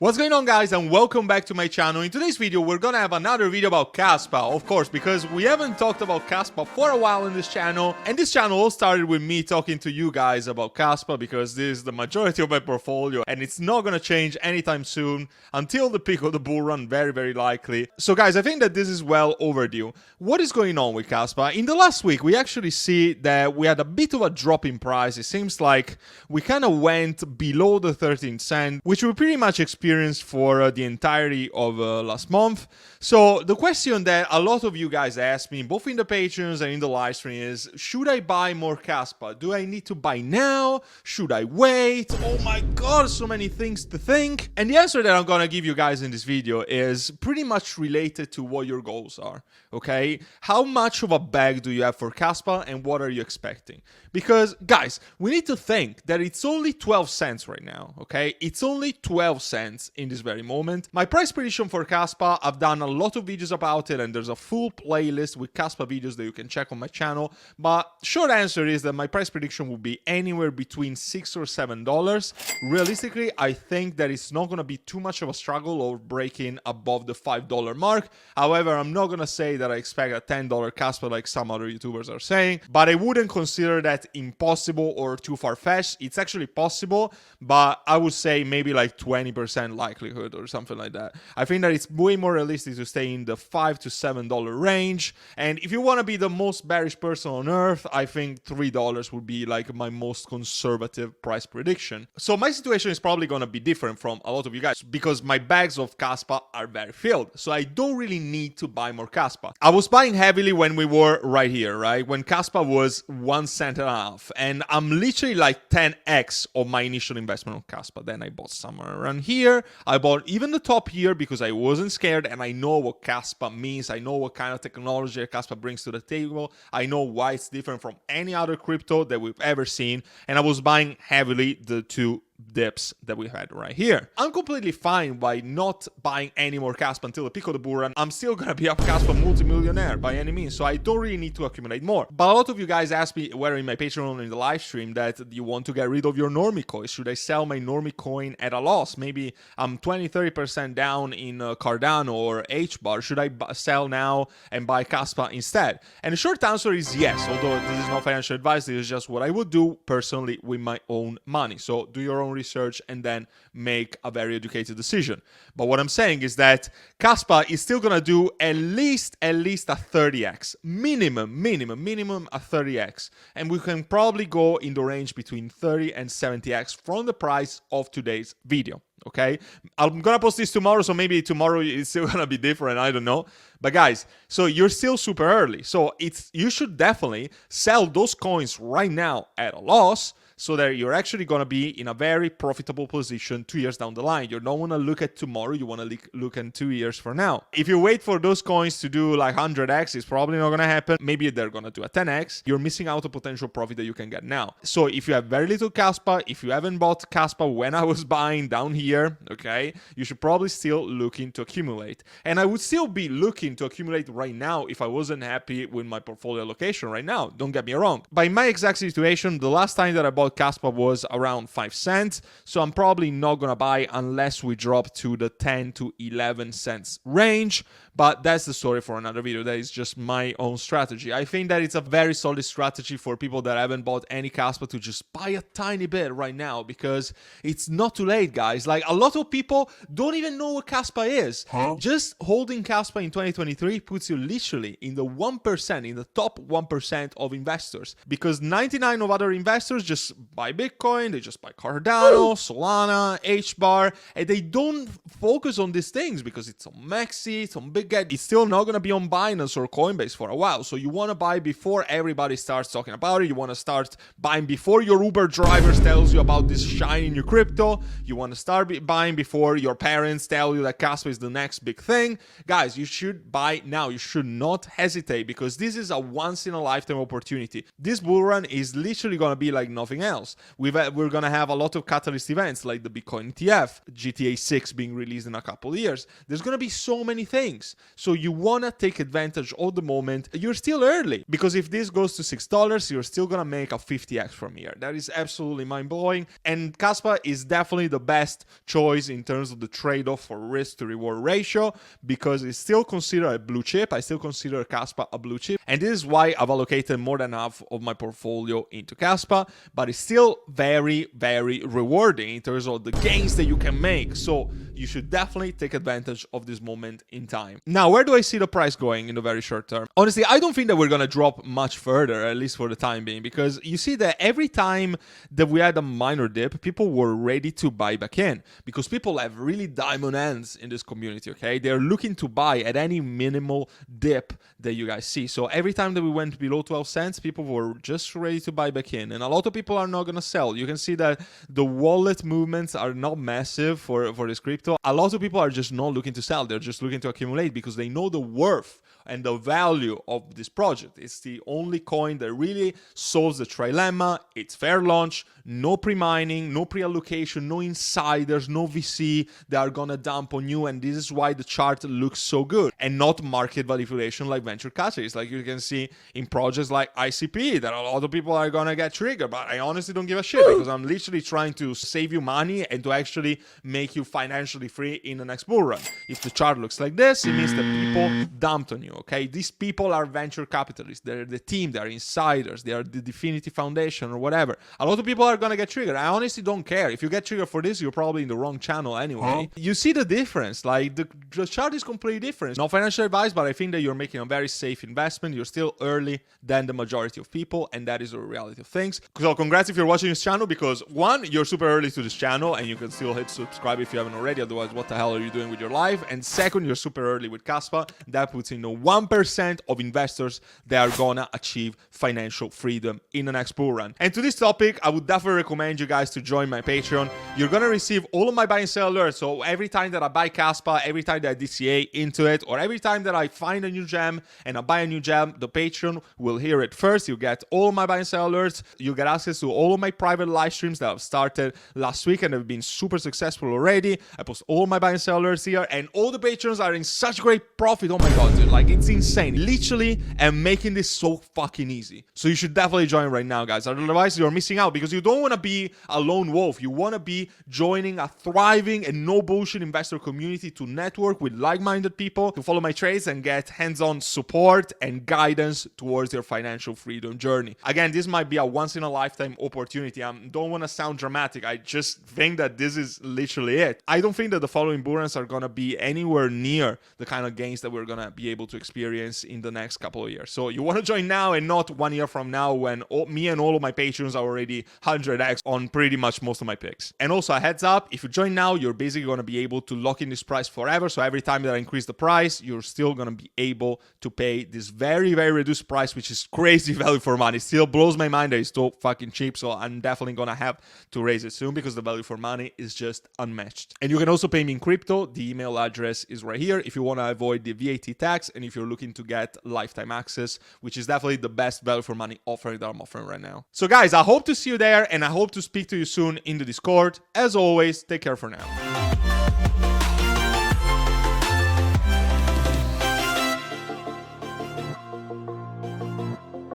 What's going on, guys, and welcome back to my channel. In today's video we're gonna have another video about Kaspa, of course, because we haven't talked about Kaspa for a while in this channel, and this channel all started with me talking to you guys about Kaspa because this is the majority of my portfolio and it's not gonna change anytime soon until the peak of the bull run, very likely. So guys, I think that this is well overdue. What is going on with Kaspa? In the last week we actually see that we had a bit of a drop in price. It seems like we kind of went below the 13 cent, which we pretty much experienced for the entirety of last month. So the question that a lot of you guys ask me, both in the Patreons and in the live stream, is should I buy more Kaspa? Do I need to buy now? Should I wait? Oh my god, so many things to think. And the answer that I'm gonna give you guys in this video is pretty much related to what your goals are, okay? How much of a bag do you have for Kaspa and what are you expecting? Because guys, we need to think that it's only 12 cents right now, okay? It's only 12 cents in this very moment. My price prediction for Kaspa, I've done a lot of videos about it and there's a full playlist with Kaspa videos that you can check on my channel. But short answer is that my price prediction will be anywhere between $6 or $7. Realistically, I think that it's not going to be too much of a struggle or breaking above the $5 mark. However, I'm not going to say that I expect a $10 Kaspa like some other YouTubers are saying, but I wouldn't consider that impossible or too far-fetched. It's actually possible, but I would say maybe like 20% likelihood or something like that. I think that it's way more realistic to stay in the $5 to $7 range. And if you want to be the most bearish person on earth, I think $3 would be like my most conservative price prediction. So my situation is probably going to be different from a lot of you guys because my bags of Kaspa are very filled. So I don't really need to buy more Kaspa. I was buying heavily when we were right here, right? When Kaspa was 1 cent and a half. And I'm literally like 10x of my initial investment on Kaspa. Then I bought somewhere around here. I bought even the top here because I wasn't scared and I know what Kaspa means. I know what kind of technology Kaspa brings to the table. I know why it's different from any other crypto that we've ever seen. And I was buying heavily the two dips that we had right here. I'm completely fine by not buying any more Kaspa until the peak of the bull run. I'm still gonna be a Kaspa multimillionaire by any means, so I don't really need to accumulate more. But a lot of you guys ask me, whether in my Patreon or in the live stream, that you want to get rid of your normie coins. Should I sell my normie coin at a loss? Maybe I'm 20-30% down in Cardano or HBAR. Should I sell now and buy Kaspa instead? And the short answer is yes, although this is not financial advice. This is just what I would do personally with my own money. So do your own research and then make a very educated decision. But what I'm saying is that Kaspa is still gonna do at least a 30x, minimum a 30x, and we can probably go in the range between 30 and 70x from the price of today's video. Okay, I'm gonna post this tomorrow, so maybe tomorrow it's still gonna be different, I don't know. But guys, so you're still super early, so you should definitely sell those coins right now at a loss, so that you're actually going to be in a very profitable position 2 years down the line. You don't want to look at tomorrow, you want to look at 2 years from now. If you wait for those coins to do like 100x, it's probably not going to happen. Maybe they're going to do a 10x. You're missing out on potential profit that you can get now. So if you have very little Kaspa, if you haven't bought Kaspa when I was buying down here, okay, you should probably still looking to accumulate. And I would still be looking to accumulate right now if I wasn't happy with my portfolio allocation right now. Don't get me wrong. By my exact situation, the last time that I bought Kaspa was around 5 cents, so I'm probably not gonna buy unless we drop to the 10 to 11 cents range. But that's the story for another video. That is just my own strategy. I think that it's a very solid strategy for people that haven't bought any Kaspa to just buy a tiny bit right now, because it's not too late, guys. Like, a lot of people don't even know what Kaspa is. Just holding Kaspa in 2023 puts you literally in the 1%, in the top 1% of investors, because 99 of other investors just buy Bitcoin, they just buy Cardano, Solana, HBAR, and they don't focus on these things because it's on Maxi, it's on Bitcoin. It's still not going to be on Binance or Coinbase for a while. So you want to buy before everybody starts talking about it. You want to start buying before your Uber drivers tells you about this shiny new crypto. You want to start buying before your parents tell you that Kaspa is the next big thing. Guys, you should buy now. You should not hesitate, because this is a once in a lifetime opportunity. This bull run is literally going to be like nothing everything else. We're gonna have a lot of catalyst events like the Bitcoin ETF, GTA 6 being released in a couple of years. There's gonna be so many things. So you wanna take advantage of the moment. You're still early, because if this goes to $6, you're still gonna make a 50x from here. That is absolutely mind-blowing. And Kaspa is definitely the best choice in terms of the trade-off for risk to reward ratio, because it's still considered a blue chip. I still consider Kaspa a blue chip. And this is why I've allocated more than half of my portfolio into Kaspa, but it's still very, very rewarding in terms of the gains that you can make. So you should definitely take advantage of this moment in time. Now, where do I see the price going in the very short term? Honestly, I don't think that we're gonna drop much further, at least for the time being, because you see that every time that we had a minor dip, people were ready to buy back in, because people have really diamond hands in this community, okay? They're looking to buy at any minimal dip that you guys see. So every time that we went below 12 cents, people were just ready to buy back in, and a lot of people are not gonna sell. You can see that the wallet movements are not massive for this crypto. A lot of people are just not looking to sell. They're just looking to accumulate, because they know the worth and the value of this project. It's the only coin that really solves the trilemma. It's fair launch, no pre-mining, no pre-allocation, no insiders, no VC that are gonna dump on you, and this is why the chart looks so good, and not market manipulation like venture capitalists. Like you can see in projects like ICP that a lot of people are gonna get triggered, but I honestly don't give a shit, because I'm literally trying to save you money and to actually make you financially free in the next bull run. If the chart looks like this, it means that people dumped on you, okay? These people are venture capitalists. They're the team, they're insiders, they are the Definity Foundation or whatever. A lot of people are gonna get triggered. I honestly don't care. If you get triggered for this, you're probably in the wrong channel anyway. You see the difference. Like the chart is completely different. Not financial advice, but I think that you're making a very safe investment. You're still early than the majority of people, and that is the reality of things. So congrats if you're watching this channel, because one, you're super early to this channel and you can still hit subscribe if you haven't already. Otherwise, what the hell are you doing with your life? And second, you're super early with Kaspa. That puts in the 1% of investors that are gonna achieve financial freedom in the next bull run. And to this topic, I would definitely recommend you guys to join my Patreon. You're gonna receive all of my buy and sell alerts. So every time that I buy Kaspa, every time that I DCA into it, or every time that I find a new gem and I buy a new gem, the Patreon will hear it first. You get all my buy and sell alerts. You get access to all of my private live streams that I've started last week and have been super successful already. I post all my buy and sell alerts here, and all the patrons are in such great profit. Oh my god, dude, like it's insane. Literally, I'm making this so fucking easy. So you should definitely join right now, guys. Otherwise, you're missing out, because you don't want to be a lone wolf. You want to be joining a thriving and no bullshit investor community to network with like-minded people, to follow my trades and get hands-on support and guidance towards your financial freedom journey. Again, this might be a once-in-a-lifetime opportunity. I don't want to sound dramatic. I just think that this is literally it. I don't think that the following bull runs are going to be anywhere near the kind of gains that we're going to be able to experience in the next couple of years. So you want to join now and not 1 year from now, when me and all of my patrons are already 100x on pretty much most of my picks. And also a heads up, if you join now, you're basically going to be able to lock in this price forever. So every time that I increase the price, you're still going to be able to pay this very, very reduced price, which is crazy value for money. It still blows my mind that it's so fucking cheap. So I'm definitely going to have to raise it soon, because the value for money is just unmatched. And you can also pay me in crypto. The email address is right here if you want to avoid the VAT tax, and if you're looking to get lifetime access, which is definitely the best value for money offering that I'm offering right now. So guys, I hope to see you there, and I hope to speak to you soon in the Discord. As always, take care for now.